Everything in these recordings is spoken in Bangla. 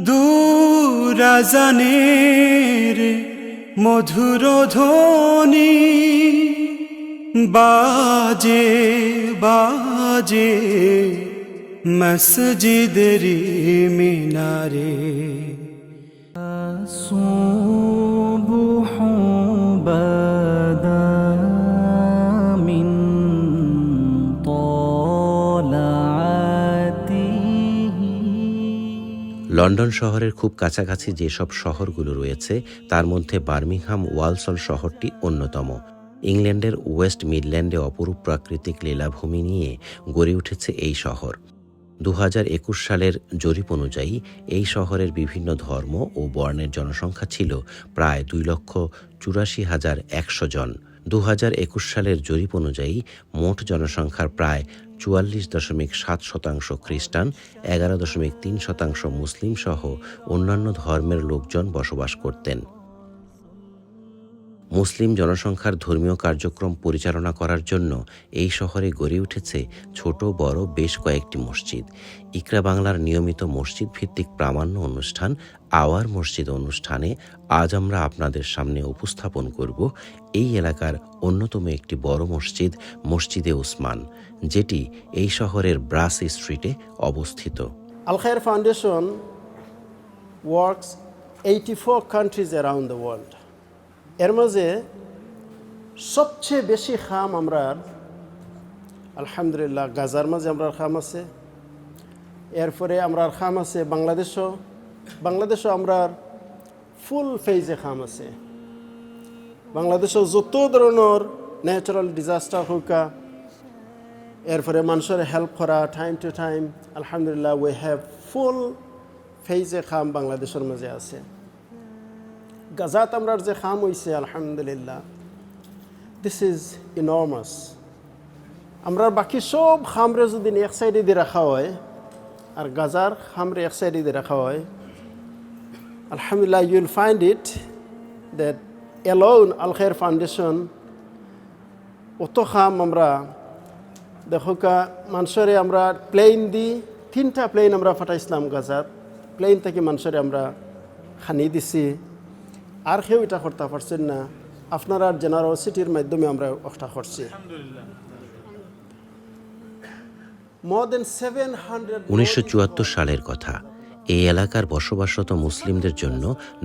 দূর আজানের মধুর ধ্বনি বাজে বাজে মসজিদের মিনারে। লন্ডন শহরের খুব কাছাকাছি যেসব শহরগুলো রয়েছে তার মধ্যে বার্মিংহাম ওয়ালসল শহরটি অন্যতম। ইংল্যান্ডের ওয়েস্ট মিডল্যান্ডে অপরূপ প্রাকৃতিক লীলাভূমি নিয়ে গড়ে উঠেছে এই শহর। 2021 সালের জরিপ অনুযায়ী এই শহরের বিভিন্ন ধর্ম ও বর্ণের জনসংখ্যা ছিল প্রায় 2,84,100 জন। 2021 সালের জরিপ অনুযায়ী মোট জনসংখ্যার প্রায় 44.7% খ্রিস্টান, 11.3% মুসলিম সহ অন্যান্য ধর্মের লোকজন বসবাস করতেন। মুসলিম জনসংখ্যার ধর্মীয় কার্যক্রম পরিচালনা করার জন্য এই শহরে গড়ে উঠেছে ছোট বড় বেশ কয়েকটি মসজিদ। ইকরা বাংলার নিয়মিত মসজিদ ভিত্তিক প্রামাণ্য অনুষ্ঠান আওয়ার মসজিদ অনুষ্ঠানে আজ আমরা আপনাদের সামনে উপস্থাপন করব এই এলাকার অন্যতম একটি বড় মসজিদ, মসজিদে উসমান, যেটি এই শহরের ব্রাস স্ট্রিটে অবস্থিত। Al-Khair Foundation works 84 countries around the world. এর মাঝে সবচেয়ে বেশি খাম আমরা আলহামদুলিল্লাহ গাজার মাঝে আমরা খাম আছে, এরপরে আমরা খাম আছে বাংলাদেশও আমরা ফুল ফেজে খাম আছে। বাংলাদেশও যত ধরনের ন্যাচারাল ডিজাস্টার হোকা, এরপরে মানুষের হেল্প করা টাইম টু টাইম, আলহামদুলিল্লাহ উই হ্যাভ ফুল ফেজে খাম বাংলাদেশের মাঝে আছে। গাজাত আমরা যে খাম হয়েছে আলহামদুলিল্লাহ, দিস ইজ ইনর্মাস। আমরা বাকি সব খামরে যদি এক সাইডে দিয়ে রাখা হয় আর গাজার খামরে এক সাইডে দিয়ে রাখা হয়, আলহামদুলিল্লাহ you will find it that alone Al-Khair foundation অত খাম আমরা দেখো মানুষরে আমরা প্লেন দিই, 3টা প্লেন আমরা ফাটাইছিলাম গাজাত। প্লেন থেকে মানুষরে আমরা খানি দিছি, আর কেউ এটা করতে পারছেন না। আপনারা জেনারোসিটির মাধ্যমে আমরা ওটা করছি। 1974 সালের কথা। এই এলাকার বসবাসরত মুসলিমদের জন্য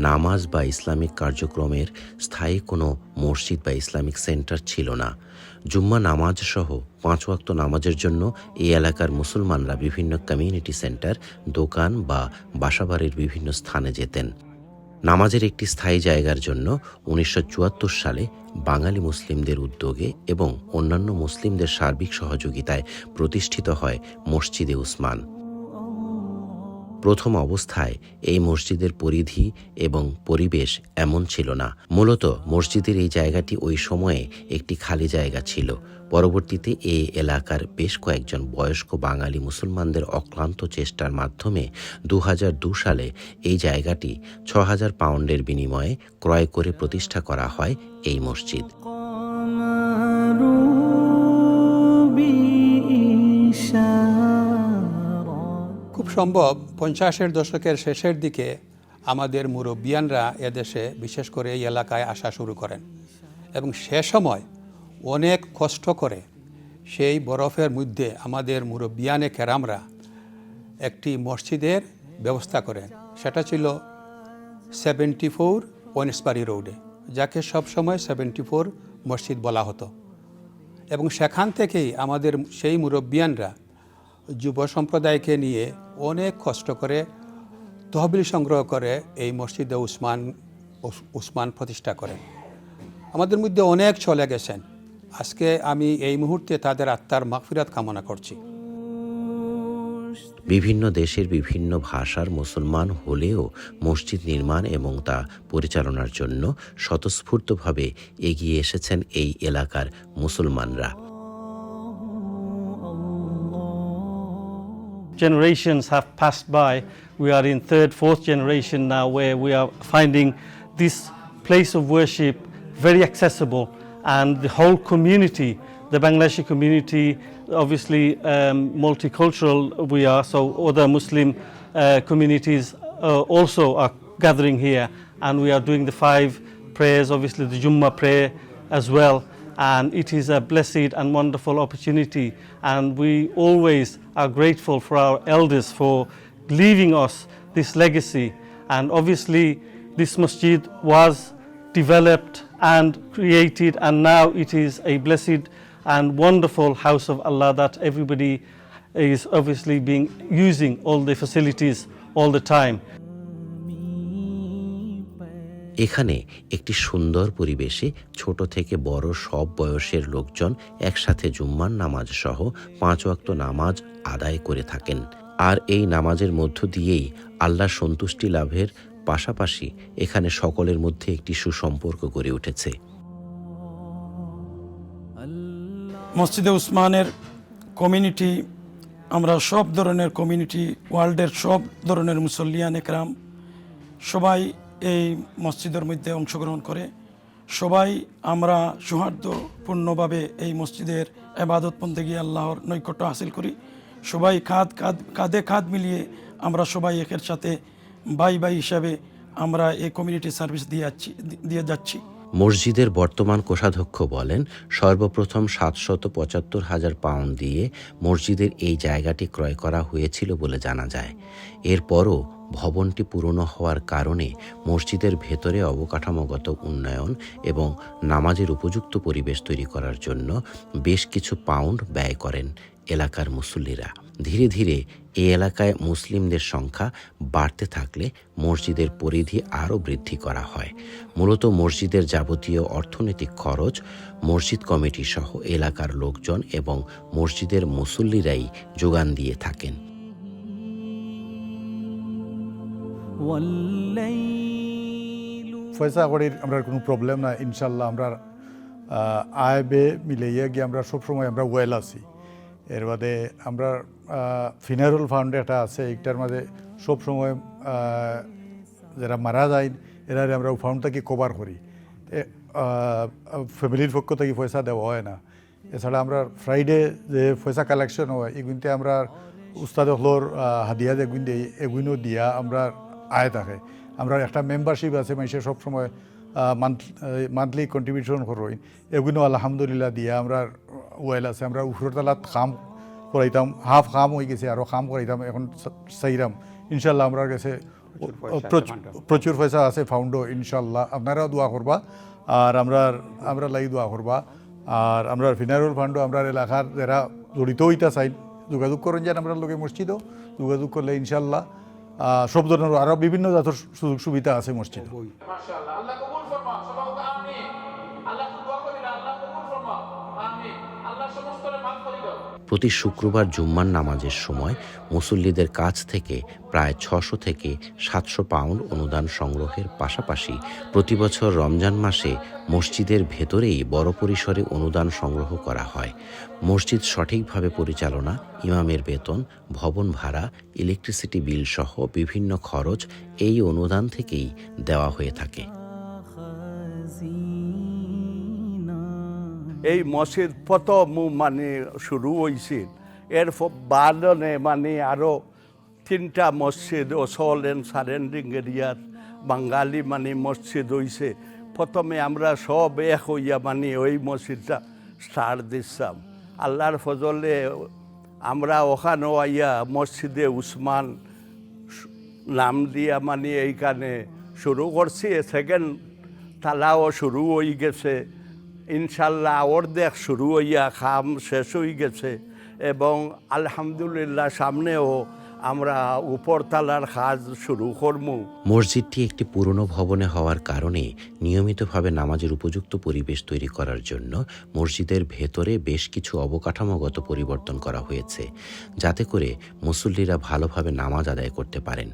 নামাজ বা ইসলামিক কার্যক্রমের স্থায়ী কোনো মসজিদ বা ইসলামিক সেন্টার ছিল না। জুম্মা নামাজ সহ 5 ওয়াক্ত নামাজের জন্য এই এলাকার মুসলমানরা বিভিন্ন কমিউনিটি সেন্টার, দোকান বা বাসাবাড়ির বিভিন্ন স্থানে যেতেন। নামাজের একটি স্থায়ী জায়গার জন্য 1974 সালে বাঙালি মুসলিমদের উদ্যোগে এবং অন্যান্য মুসলিমদের সার্বিক সহযোগিতায় প্রতিষ্ঠিত হয় মসজিদে উসমান। প্রথম অবস্থায় এই মসজিদের পরিধি এবং পরিবেশ এমন ছিল না। মূলত মসজিদের এই জায়গাটি ওই সময়ে একটি খালি জায়গা ছিল। পরবর্তীতে এই এলাকার বেশ কয়েকজন বয়স্ক বাঙালি মুসলমানদের অক্লান্ত চেষ্টার মাধ্যমে 2002 সালে এই জায়গাটি 6,000 পাউন্ডের বিনিময়ে ক্রয় করে প্রতিষ্ঠা করা হয় এই মসজিদ। খুব সম্ভব 50-এর দশকের শেষের দিকে আমাদের মুরব্বিয়ানরা এদেশে বিশেষ করে এই এলাকায় আসা শুরু করেন এবং সে সময় অনেক কষ্ট করে সেই বরফের মধ্যে আমাদের মুরব্বিয়ানে কেরামরা একটি মসজিদের ব্যবস্থা করেন। সেটা ছিল 74 ওয়েন্সবারি রোডে, যাকে সবসময় 74 মসজিদ বলা হতো। এবং সেখান থেকেই আমাদের সেই মুরব্বিয়ানরা যুব সম্প্রদায়কে নিয়ে অনেক কষ্ট করে তহবিল সংগ্রহ করে এই মসজিদে উসমান প্রতিষ্ঠা করেন। আমাদের মধ্যে অনেক চলে গেছেন। আজকে আমি এই মুহূর্তে তাদের আত্মার মাগফিরাত কামনা করছি। বিভিন্ন দেশের বিভিন্ন ভাষার মুসলমান হলেও মসজিদ নির্মাণ এবং তা পরিচালনার জন্য স্বতঃস্ফূর্তভাবে এগিয়ে এসেছেন এই এলাকার মুসলমানরা। Generations have passed by. We are in 3rd, 4th generation now where we are finding this place of worship very accessible, and the whole community, the Bangladeshi community, obviously multicultural we are, so other Muslim communities also are gathering here, and we are doing the 5 prayers, obviously the Jummah prayer as well, and it is a blessed and wonderful opportunity, and we always are grateful for our elders for leaving us this legacy. And obviously this masjid was developed and created, and now it is a blessed and wonderful house of Allah that everybody is obviously using all the facilities all the time. এখানে একটি সুন্দর পরিবেশে ছোট থেকে বড় সব বয়সের লোকজন একসাথে জুম্মার নামাজ সহ 5 ওয়াক্ত নামাজ আদায় করে থাকেন। আর এই নামাজের মধ্য দিয়েই আল্লাহর সন্তুষ্টি লাভের পাশাপাশি এখানে সকলের মধ্যে একটি সুসম্পর্ক গড়ে উঠেছে। মসজিদে উসমানের কমিউনিটি, আমরা সব ধরনের কমিউনিটি, ওয়ার্ল্ডের সব ধরনের মুসল্লিয়ান একরাম সবাই এই মসজিদের মধ্যে অংশগ্রহণ করে। সবাই আমরা সৌহার্দ্যপূর্ণভাবে এই মসজিদের ইবাদত বন্দেগী আল্লাহর নৈকট্য হাসিল করি। সবাই কাঁধে কাঁধ মিলিয়ে আমরা সবাই একের সাথে ভাই হিসাবে আমরা এই কমিউনিটি সার্ভিস দিয়ে যাচ্ছি। মসজিদের বর্তমান কোষাধ্যক্ষ বলেন, সর্বপ্রথম 775,000 পাউন্ড দিয়ে মসজিদের এই জায়গাটি ক্রয় করা হয়েছিল বলে জানা যায়। এরপরও ভবনটি পুরনো হওয়ার কারণে মসজিদের ভেতরে অবকাঠামোগত উন্নয়ন এবং নামাজের উপযুক্ত পরিবেশ তৈরি করার জন্য বেশ কিছু পাউন্ড ব্যয় করেন এলাকার মুসল্লিরা। ধীরে ধীরে এই এলাকায় মুসলিমদের সংখ্যা বাড়তে থাকলে মসজিদের পরিধি আরও বৃদ্ধি করা হয়। মূলত মসজিদের যাবতীয় অর্থনৈতিক খরচ মসজিদ কমিটি সহ এলাকার লোকজন এবং মসজিদের মুসল্লিরাই যোগান দিয়ে থাকেন। পয়সা কড়ির আমরা কোনো প্রবলেম না, ইনশাল্লাহ আমরা আয় বে মিলাইয়া গিয়ে আমরা সবসময় আমরা ওয়েল আছি। এর বাদে আমরা ফিনারুল ফান্ড একটা আছে, এইটার মাঝে সবসময় যারা মারা যায় এরা আমরা ফান্ডটাকে কভার করি। ফ্যামিলির পক্ষ থেকে পয়সা দেওয়া হয় না। এছাড়া আমরা ফ্রাইডে যে পয়সা কালেকশন হয় এগুলিতে আমরা উস্তাদ হলোর হাদিয়া যেগুন দিই এগুলো দিয়া আমরা আয় থাকে। আমরা একটা মেম্বারশিপ আছে, মানুষের সবসময় মান্থলি কন্ট্রিবিউশন করই, এগুলো আলহামদুলিল্লাহ দিয়া আমরা ওয়েল আছে। আমরা উপরতলাত খাম করাইতাম, হাফ খাম হয়ে গেছে, আরও খাম করাইতাম, এখন চাইরাম ইনশাল্লাহ আমরা কাছে প্রচুর পয়সা আছে ফাউন্ডও। ইনশাল্লাহ আপনারাও দোয়া করবা আর আমরা লাগি দোয়া করবা। আর আমরা ফিনারুল ফান্ডও আমরা এলাকার যারা জড়িত হইতা চাই যোগাযোগ করেন, যেন আমরা লোকে মসজিদও যোগাযোগ করলে ইনশাল্লাহ সব ধরনের আরও বিভিন্ন জাতের সুযোগ সুবিধা আছে মসজিদে। প্রতি শুক্রবার জুম্মার নামাজের সময় মুসল্লিদের কাছ থেকে প্রায় 600 থেকে 700 পাউন্ড অনুদান সংগ্রহের পাশাপাশি প্রতি বছর রমজান মাসে মসজিদের ভেতরেই বড় পরিসরে অনুদান সংগ্রহ করা হয়। মসজিদ সঠিকভাবে পরিচালনা, ইমামের বেতন, ভবন ভাড়া, ইলেকট্রিসিটি বিল সহ বিভিন্ন খরচ এই অনুদান থেকেই দেওয়া হয়ে থাকে। এই মসজিদ প্রথম মানে শুরু হয়েছিল, এর বাদনে মানে আরও 3টা মসজিদ ওসল এন্ড সারেন্ডিং এরিয়ার বাঙালি মানে মসজিদ হয়েছে। প্রথমে আমরা সব এক হইয়া মানে ওই মসজিদটা স্টার্ট দিচ্ছাম। আল্লাহর ফজলে আমরা ওখানে আইয়া মসজিদে উসমান নাম দিয়া মানে এইখানে শুরু করছি। সেকেন্ড তালাও শুরু হয়ে গেছে, ইনশাল্লাহ অর্ধেক শুরু হইয়া খাম শেষ হয়ে গেছে এবং আলহামদুলিল্লাহ সামনেও আমরা উপরতলার কাজ শুরু করব। মসজিদটি একটি পুরনো ভবনে হওয়ার কারণে নিয়মিতভাবে নামাজের উপযুক্ত পরিবেশ তৈরি করার জন্য মসজিদের ভেতরে বেশ কিছু অবকাঠামোগত পরিবর্তন করা হয়েছে, যাতে করে মুসল্লিরা ভালোভাবে নামাজ আদায় করতে পারেন।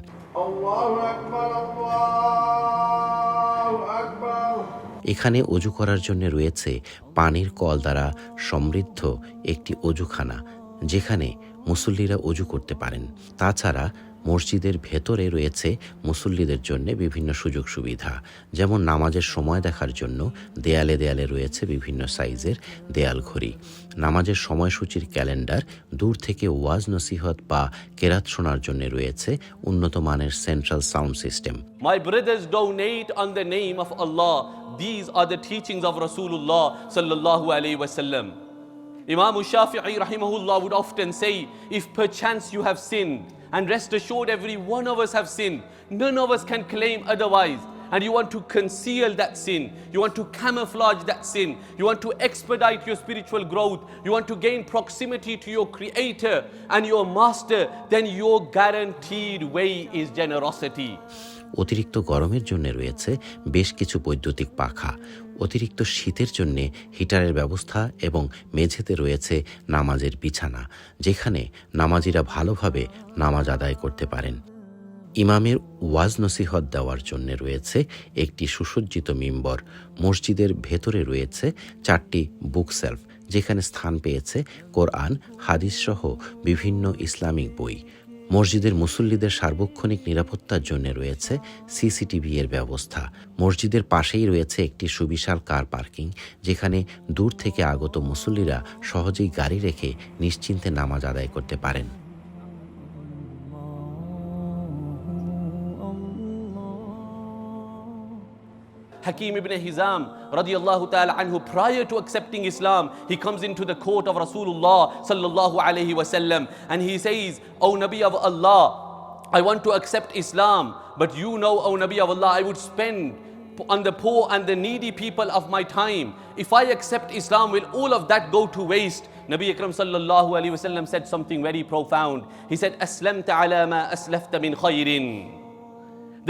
এখানে অজু করার জন্য রয়েছে পানির কল দ্বারা সমৃদ্ধ একটি অজুখানা, যেখানে মুসল্লিরা অজু করতে পারেন। তাছাড়া মসজিদের ভেতরে রয়েছে মুসল্লিদের জন্য বিভিন্ন সুযোগ সুবিধা, যেমন নামাজের সময় দেখার জন্য দেয়ালে দেয়ালে রয়েছে বিভিন্ন সাইজের দেয়াল ঘড়ি, নামাজের সময়সূচির ক্যালেন্ডার, দূর থেকে ওয়াজ নসিহত বা কেরাত শোনার জন্য রয়েছে উন্নত মানের central sound system. My brothers, donate on the name of Allah. These are the teachings of Rasulullah sallallahu alaihi wasallam. Imam Shafi'i rahimahullah would often say, if perchance you have sinned, and rest assured every one of us have sinned, none of us can claim otherwise, and you want to conceal that sin, you want to camouflage that sin, you want to expedite your spiritual growth, you want to gain proximity to your Creator and your Master, then your guaranteed way is generosity. অতিরিক্ত গরমের জন্য রয়েছে বেশ কিছু বৈদ্যুতিক পাখা, অতিরিক্ত শীতের জন্য হিটারের ব্যবস্থা এবং মেঝেতে রয়েছে নামাজের বিছানা, যেখানে নামাজিরা ভালোভাবে নামাজ আদায় করতে পারেন। ইমামের ওয়াজ নসিহত দেওয়ার জন্য রয়েছে একটি সুসজ্জিত মিম্বর। মসজিদের ভেতরে রয়েছে 4টি বুক সেলফ, যেখানে স্থান পেয়েছে কোরআন, হাদিস সহ বিভিন্ন ইসলামিক বই। মসজিদের মুসল্লিদের সার্বক্ষণিক নিরাপত্তার জন্য রয়েছে সিসিটিভি এর ব্যবস্থা। মসজিদের পাশেই রয়েছে একটি সুবিশাল কার পার্কিং, যেখানে দূর থেকে আগত মুসল্লিরা সহজেই গাড়ি রেখে নিশ্চিন্তে নামাজ আদায় করতে পারেন। Hakim ibn Hizam radiyallahu ta'ala anhu, prior to accepting Islam, he comes into the court of Rasulullah sallallahu alayhi wasallam and he says, "O Nabi of Allah, I want to accept Islam, but you know, O Nabi of Allah, I would spend on the poor and the needy people of my time. If I accept Islam, will all of that go to waste?" Nabi Akram sallallahu alayhi wasallam said something very profound. He said, "Aslamta ala ma aslafta min khayrin."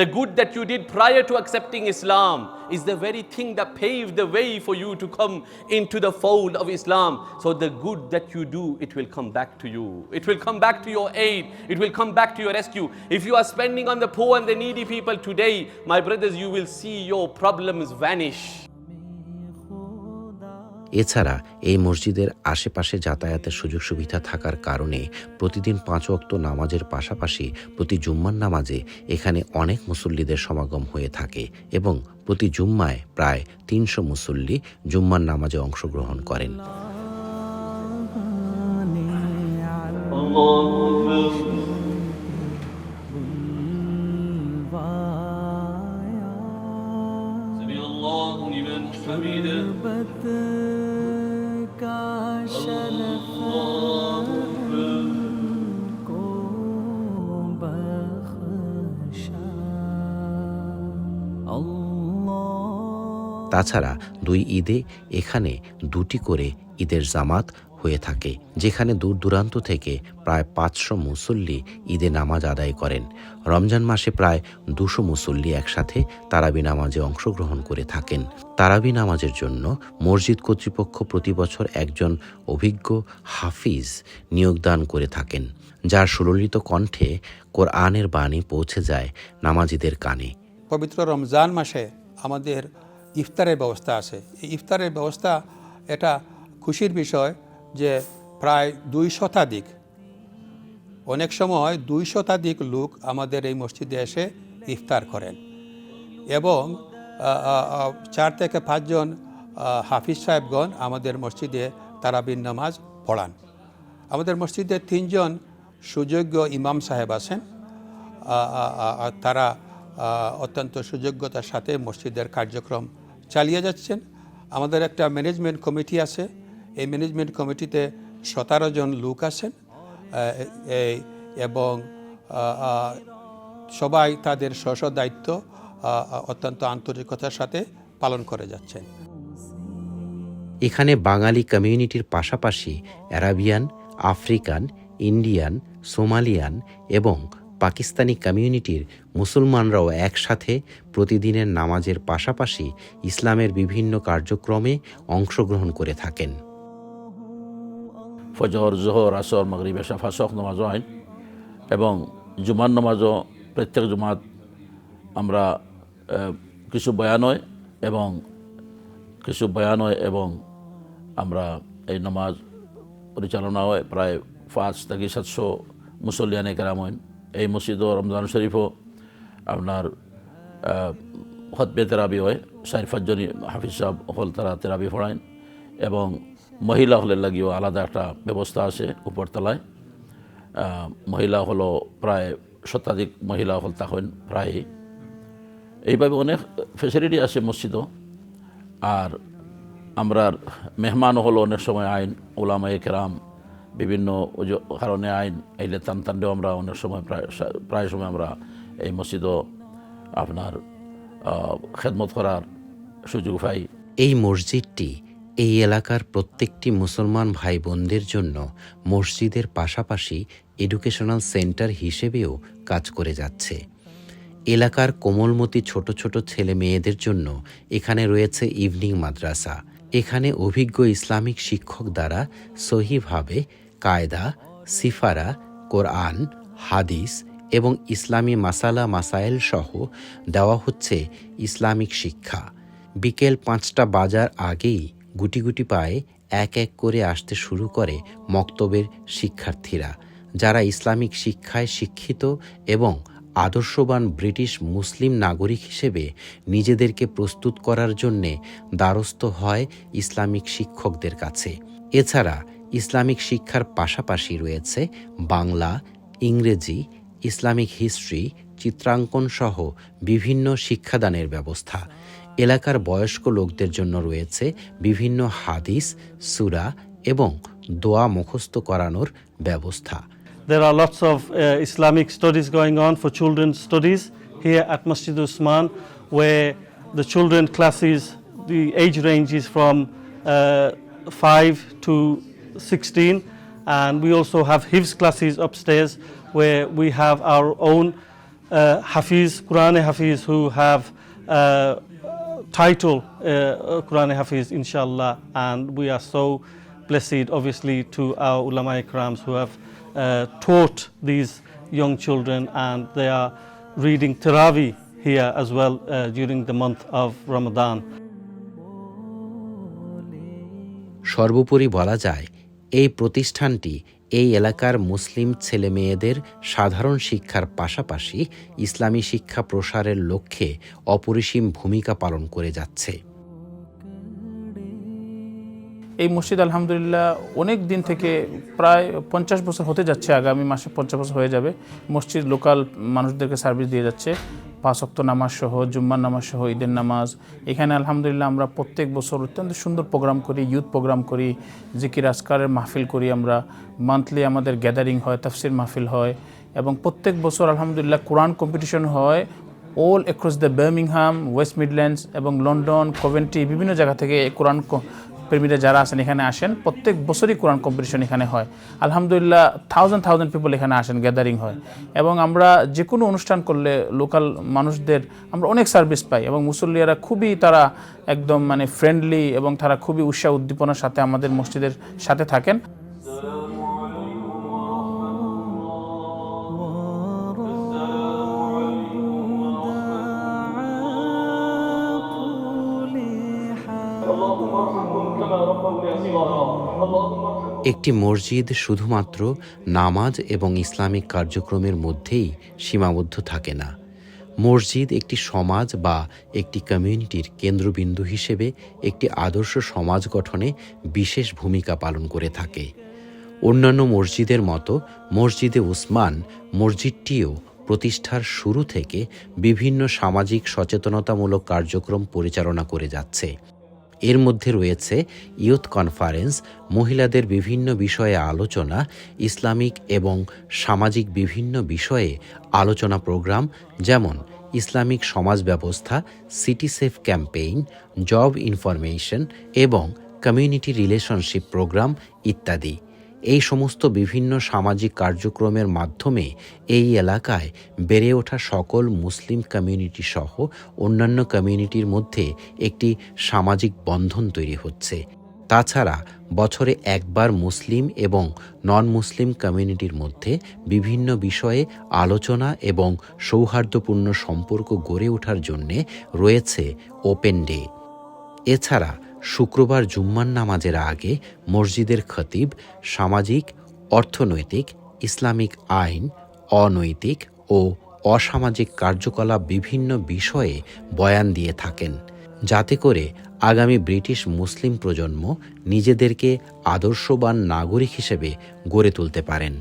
The good that you did prior to accepting Islam is the very thing that paved the way for you to come into the fold of Islam. So the good that you do, it will come back to you. It will come back to your aid. It will come back to your rescue. If you are spending on the poor and the needy people today, my brothers, you will see your problems vanish. এছাড়া এই মসজিদের আশেপাশে যাতায়াতের সুযোগ সুবিধা থাকার কারণে প্রতিদিন 5 ওয়াক্ত নামাজের পাশাপাশি প্রতি জুম্মার নামাজে এখানে অনেক মুসল্লিদের সমাগম হয়ে থাকে এবং প্রতি জুম্মায় প্রায় 300 মুসল্লি জুম্মার নামাজে অংশগ্রহণ করেন। তাছাড়া 2 ঈদে এখানে 2টি করে ঈদের জামাত হয়ে থাকে, যেখানে দূর দূরান্ত থেকে প্রায় 500 মুসল্লি ঈদে নামাজ আদায় করেন। রমজান মাসে প্রায় 200 মুসল্লি একসাথে তারাবি নামাজে অংশগ্রহণ করে থাকেন। তারাবি নামাজের জন্য মসজিদ কর্তৃপক্ষ প্রতি বছর একজন অভিজ্ঞ হাফিজ নিয়োগদান করে থাকেন, যার সুললিত কণ্ঠে কোরআনের বাণী পৌঁছে যায় নামাজিদের কানে। পবিত্র রমজান মাসে আমাদের ইফতারের ব্যবস্থা আছে। এই ইফতারের ব্যবস্থা এটা খুশির বিষয় যে প্রায় 2 শতাধিক, অনেক সময় 2 শতাধিক লোক আমাদের এই মসজিদে এসে ইফতার করেন এবং 4 থেকে 5 জন হাফিজ সাহেবগণ আমাদের মসজিদে তারাবির নামাজ পড়ান। আমাদের মসজিদে 3 জন সুযোগ্য ইমাম সাহেব আছেন, তারা অত্যন্ত সুযোগ্যতার সাথে মসজিদের কার্যক্রম চালিয়ে যাচ্ছেন। আমাদের একটা ম্যানেজমেন্ট কমিটি আছে, এই ম্যানেজমেন্ট কমিটিতে 17 জন লোক আছেন এবং সবাই তাদের স্ব দায়িত্ব অত্যন্ত আন্তরিকতার সাথে পালন করে যাচ্ছেন। এখানে বাঙালি কমিউনিটির পাশাপাশি আরাবিয়ান, আফ্রিকান, ইন্ডিয়ান, সোমালিয়ান এবং পাকিস্তানি কমিউনিটির মুসলমানরাও একসাথে প্রতিদিনের নামাজের পাশাপাশি ইসলামের বিভিন্ন কার্যক্রমে অংশগ্রহণ করে থাকেন। ফজর, জোহর, আসর, মাগরিব, এশা, ফাসর নামাজ হয় এবং জুমার নামাজও প্রত্যেক জুমাত আমরা কিছু বয়ান হয় এবং আমরা এই নামাজ পরিচালনা হয়। প্রায় 5 থেকে 700 মুসল্লিয়ানে কেরাম হয় এই মসজিদও রমজান শরীফও আপনার খতবে তেরাবি হয়, 4-5 হাফিজ সাহেব হল তারা তেরাবি পড়ায়, এবং মহিলা হলের লাগিও আলাদা একটা ব্যবস্থা আছে উপরতলায়। মহিলা হলো প্রায় 100 মহিলা হল তখন প্রায়। এইভাবে অনেক ফেসিলিটি আছে মসজিদও। আর আমরা মেহমান হলো অনেক সময় আইন ওলামায়ে কেরাম বিভিন্ন কারণে আইন আইলে টানটানলেও আমরা অনেক সময় প্রায় সময় আমরা এই মসজিদও আপনার খেদমত করার সুযোগ পাই। এই মসজিদটি এই এলাকার প্রত্যেকটি মুসলমান ভাই বোনদের জন্য মসজিদের পাশাপাশি এডুকেশনাল সেন্টার হিসেবেও কাজ করে যাচ্ছে। এলাকার কোমলমতি ছোট ছোট ছেলে মেয়েদের জন্য এখানে রয়েছে ইভনিং মাদ্রাসা। এখানে অভিজ্ঞ ইসলামিক শিক্ষক দ্বারা সহিভাবে কায়দা, সিফারা, কোরআন, হাদিস এবং ইসলামী মাসালা মাসাইল সহ দেওয়া হচ্ছে ইসলামিক শিক্ষা। বিকেল 5টা বাজার আগেই গুটি গুটি পায়ে এক এক করে আসতে শুরু করে মক্তবের শিক্ষার্থীরা, যারা ইসলামিক শিক্ষায় শিক্ষিত এবং আদর্শবান ব্রিটিশ মুসলিম নাগরিক হিসেবে নিজেদেরকে প্রস্তুত করার জন্যে দ্বারস্থ হয় ইসলামিক শিক্ষকদের কাছে। এছাড়া ইসলামিক শিক্ষার পাশাপাশি রয়েছে বাংলা, ইংরেজি, ইসলামিক হিস্ট্রি, চিত্রাঙ্কন সহ বিভিন্ন শিক্ষাদানের ব্যবস্থা। এলাকার বয়স্ক লোকদের জন্য রয়েছে বিভিন্ন হাদিস, সূরা এবং দোয়া মুখস্থ করানোর ব্যবস্থা। There are lots of Islamic studies going on for children's studies here at Masjid Usman, where the children classes, the age range is from 5 to 16, and we also have Hifz classes upstairs where we have our own Hafiz, Quran Hafiz, who have title Quran Hafiz, inshallah, and we are so blessed obviously to our ulama ikrams who have taught these young children, and they are reading Tarawih here as well during the month of Ramadan. সর্বোপরি বলা যায় এই প্রতিষ্ঠানটি এই এলাকার মুসলিম ছেলে মেয়েদের সাধারণ শিক্ষার পাশাপাশি ইসলামী শিক্ষা প্রসারের লক্ষ্যে অপরিসীম ভূমিকা পালন করে যাচ্ছে। এই মসজিদ আলহামদুলিল্লাহ অনেক দিন থেকে প্রায় 50 বছর হতে যাচ্ছে, আগামী মাসে 50 বছর হয়ে যাবে। মসজিদ লোকাল মানুষদেরকে সার্ভিস দিয়ে যাচ্ছে, 5 ওয়াক্ত নামাজ সহ, জুম্মার নামাজ সহ, ঈদের নামাজ। এখানে আলহামদুলিল্লাহ আমরা প্রত্যেক বছর অত্যন্ত সুন্দর প্রোগ্রাম করি, ইউথ প্রোগ্রাম করি, জিকির আজকারের মাহফিল করি আমরা। মান্থলি আমাদের গ্যাদারিং হয়, তাফসির মাহফিল হয়, এবং প্রত্যেক বছর আলহামদুলিল্লাহ কোরআন কম্পিটিশন হয় all across the Birmingham, West Midlands এবং লন্ডন, কভেন্ট্রি, বিভিন্ন জায়গা থেকে কোরআন প্রেমীরা যারা আছেন এখানে আসেন। প্রত্যেক বছরই কোরআন কম্পিটিশন এখানে হয়। আলহামদুলিল্লাহ থাউজেন্ড পিপল এখানে আসেন, গ্যাদারিং হয়, এবং আমরা যে কোনো অনুষ্ঠান করলে লোকাল মানুষদের আমরা অনেক সার্ভিস পাই, এবং মুসল্লিয়ারা খুবই তারা একদম মানে ফ্রেন্ডলি, এবং তারা খুবই উৎসাহ উদ্দীপনার সাথে আমাদের মসজিদের সাথে থাকেন। একটি মসজিদ শুধুমাত্র নামাজ এবং ইসলামিক কার্যক্রমের মধ্যেই সীমাবদ্ধ থাকে না। মসজিদ একটি সমাজ বা একটি কমিউনিটির কেন্দ্রবিন্দু হিসেবে একটি আদর্শ সমাজ গঠনে বিশেষ ভূমিকা পালন করে থাকে। অন্যান্য মসজিদের মতো মসজিদে উসমান মসজিদটিও প্রতিষ্ঠার শুরু থেকে বিভিন্ন সামাজিক সচেতনতামূলক কার্যক্রম পরিচালনা করে যাচ্ছে। এর মধ্যে রয়েছে ইয়ুথ কনফারেন্স, মহিলাদের বিভিন্ন বিষয়ে আলোচনা, ইসলামিক এবং সামাজিক বিভিন্ন বিষয়ে আলোচনা প্রোগ্রাম, যেমন ইসলামিক সমাজ ব্যবস্থা, city safe campaign, job information এবং কমিউনিটি রিলেশনশিপ প্রোগ্রাম ইত্যাদি। এই সমস্ত বিভিন্ন সামাজিক কার্যক্রমের মাধ্যমে এই এলাকায় বেড়ে ওঠা সকল মুসলিম কমিউনিটি সহ অন্যান্য কমিউনিটির মধ্যে একটি সামাজিক বন্ধন তৈরি হচ্ছে। তাছাড়া বছরে একবার মুসলিম এবং নন মুসলিম কমিউনিটির মধ্যে বিভিন্ন বিষয়ে আলোচনা এবং সৌহার্দ্যপূর্ণ সম্পর্ক গড়ে ওঠার জন্যে রয়েছে ওপেন ডে। এছাড়া শুক্রবার জুম্মার নামাজের আগে মসজিদের খতিব সামাজিক, অর্থনৈতিক, ইসলামিক আইন, অনৈতিক ও অসামাজিক কার্যকলাপ বিভিন্ন বিষয়ে বয়ান দিয়ে থাকেন, যাতে করে আগামী ব্রিটিশ মুসলিম প্রজন্ম নিজেদেরকে আদর্শবান নাগরিক হিসেবে গড়ে তুলতে পারেন।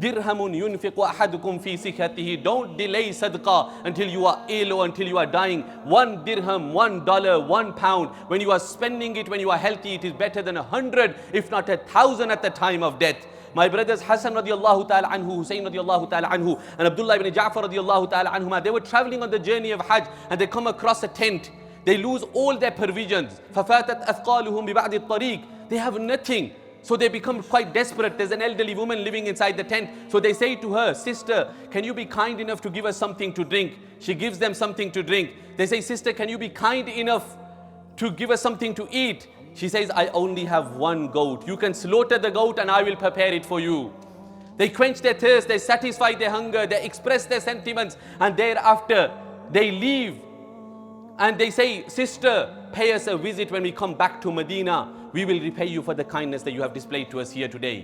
Dirhamun yunfiqu ahadukum fi sikhatihi. Don't delay sadaqah until you are ill or until you are dying. 1 dirham, $1, £1. When you are spending it, when you are healthy, it is better than 100, if not 1,000 at the time of death. My brothers Hassan radiallahu ta'ala anhu, Hussein radiallahu ta'ala anhu, and Abdullah ibn Ja'far radiallahu ta'ala anhuma, they were traveling on the journey of Hajj and they come across a tent. They lose all their provisions. فَفَاتَتْ أَثْقَالُهُمْ بِبَعْدِ الطَّرِيقِ. They have nothing. So they become quite desperate. There's an elderly woman living inside the tent. So they say to her, sister, can you be kind enough to give us something to drink? She gives them something to drink. They say, sister, can you be kind enough to give us something to eat? She says, I only have 1 goat. You can slaughter the goat and I will prepare it for you. They quench their thirst, they satisfy their hunger, they express their sentiments, and thereafter they leave. And they say, sister, pay us a visit when we come back to Medina. We will repay you for the kindness that you have displayed to us here today.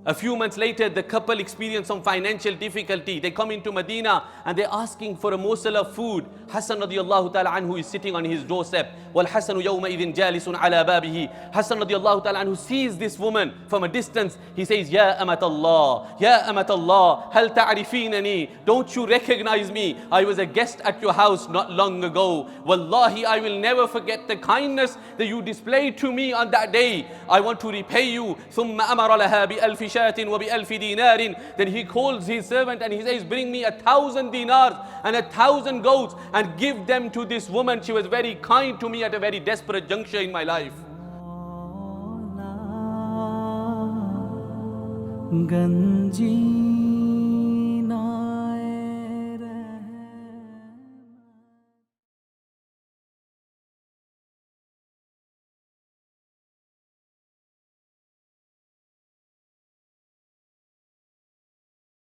A few months later, the couple experience some financial difficulty. They come into Medina and they're asking for a morsel of food. Hassan radiallahu ta'ala anhu is sitting on his doorstep. وَالْحَسَنُ يَوْمَئِذٍ جَالِسٌ عَلَى بَابِهِ. Hassan radiallahu ta'ala anhu sees this woman from a distance. He says, Ya amat Allah, Ya amat Allah, hal ta'rifinani. Don't you recognize me? I was a guest at your house not long ago. Wallahi, I will never forget the kindness that you displayed to me on that day. I want to repay you. ثُمَّ أَمَرَ لَهَا بِأَلْفِ شَاةٍ وَبِأَلْفِ دِينَارٍ. Then he calls his servant and he says, bring me 1,000 dinars and 1,000 goats and give them to this woman. She was very kind to me at a very desperate juncture in my life. गंजी